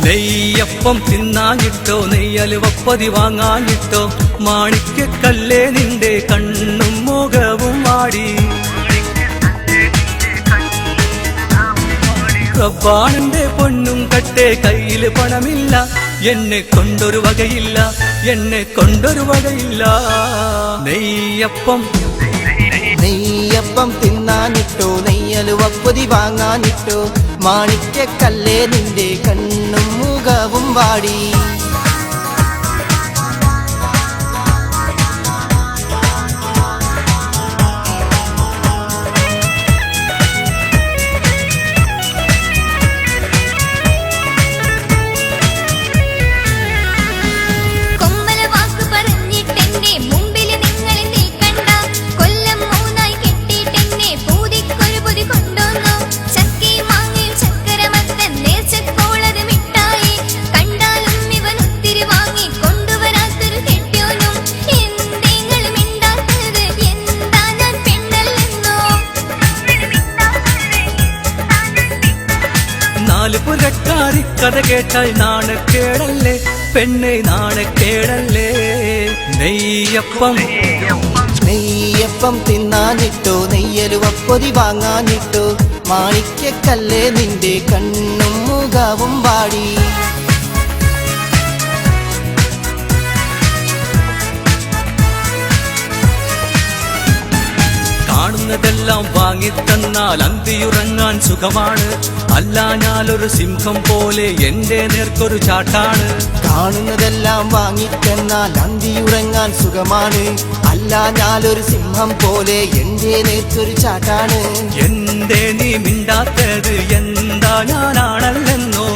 നെയ്യപ്പം തിന്നാഞ്ഞിട്ടോ നെയ്യലുവപ്പൊതി വാങ്ങാഞ്ഞിട്ടോ മാണിക്യക്കല്ലേ നിന്റെ കണ്ണും മുഖവും വാടി റബ്ബാണെന്റെ പൊന്നും കട്ടേ കയ്യില് പണമില്ല എന്നെ കൊണ്ടൊരു വകയില്ല എന്നെ കൊണ്ടൊരു വകയില്ല നെയ്യപ്പം നെയ്യപ്പം തിന്നാനിട്ടോ നെയ്യലുവപ്പൊതി വാങ്ങാനിട്ടോ മാണിക്യക്കല്ലേ നിന്റെ കണ്ണും മുഖവും വാടി പുരക്കാരി കഥ കേട്ടാൽ നാണക്കേടല്ലേ പെണ്ണെ നാണക്കേടല്ലേ നെയ്യപ്പം നെയ്യപ്പം തിന്നാനിട്ടോ നെയ്യലുവപ്പൊതി വാങ്ങാനിട്ടോ മാണിക്യക്കല്ലേ നിന്റെ കണ്ണും മുഖവും വാടി കാണുന്നതെല്ലാം വാങ്ങിത്തന്നാൽ അന്തിയുറങ്ങാൻ സുഖമാണ് അല്ലാഞ്ഞാലൊരു സിംഹം പോലെ എന്റെ നേർക്കൊരു ചാട്ടാണ് കാണുന്നതെല്ലാം വാങ്ങിത്തന്നാൽ അന്തിയുറങ്ങാൻ സുഖമാണ് അല്ലാഞ്ഞാലൊരു സിംഹം പോലെ എന്റെ നേർക്കൊരു ചാട്ടാണ് എന്തേ നീ മിണ്ടാത്തത് എന്താ ഞാനാണല്ലെന്നോ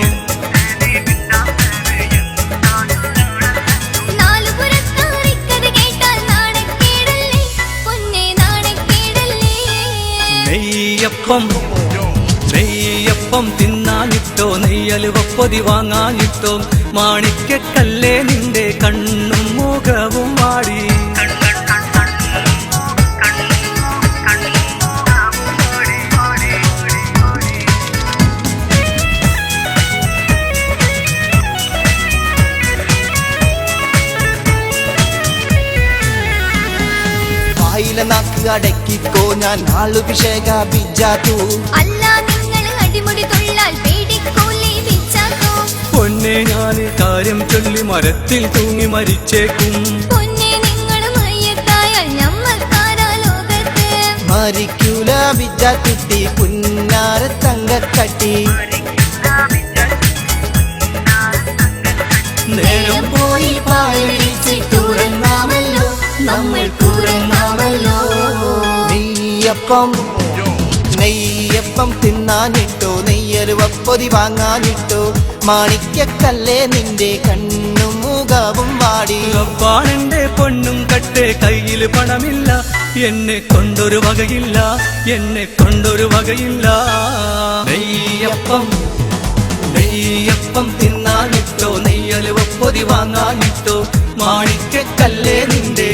നെയ്യപ്പം തിന്നാനിട്ടോ നെയ്യലുവപ്പൊതി വാങ്ങാനിട്ടോ മാണിക്യക്കല്ലേ നിന്റെ കണ്ണും മുഖവും വാടി നാക്ക് അടക്കിക്കോ ഞാൻ ആളുഭിഷേക ബിജാത്തു പൊന്നെ ഞാന് കാര്യം ചൊല്ലി മരത്തിൽ തൂങ്ങി മരിച്ചേക്കും മരിക്കൂല ബിജാത്തുട്ടി പുന്നാര തങ്കക്കട്ടി നേരം പോയി പായടിച്ചിട്ടുറങ്ങാമല്ലോ നമ്മൾ കൂറങ്ങാമല്ലോ നെയ്യപ്പം തിന്നാനിട്ടോ നെയ്യലുവപ്പൊതി വാങ്ങാനിട്ടോ മാണിക്യക്കല്ലേ നിന്റെ കണ്ണും മുഖവും വാടി റബ്ബാണെന്റെ പൊന്നും കട്ടേ കയ്യില് പണമില്ല എന്നെ കൊണ്ടൊരു വകയില്ല എന്നെ കൊണ്ടൊരു വകയില്ല നെയ്യപ്പം തിന്നാനിട്ടോ നെയ്യലുവപ്പൊതി വാങ്ങാനിട്ടോ മാണിക്യക്കല്ലേ നിന്റെ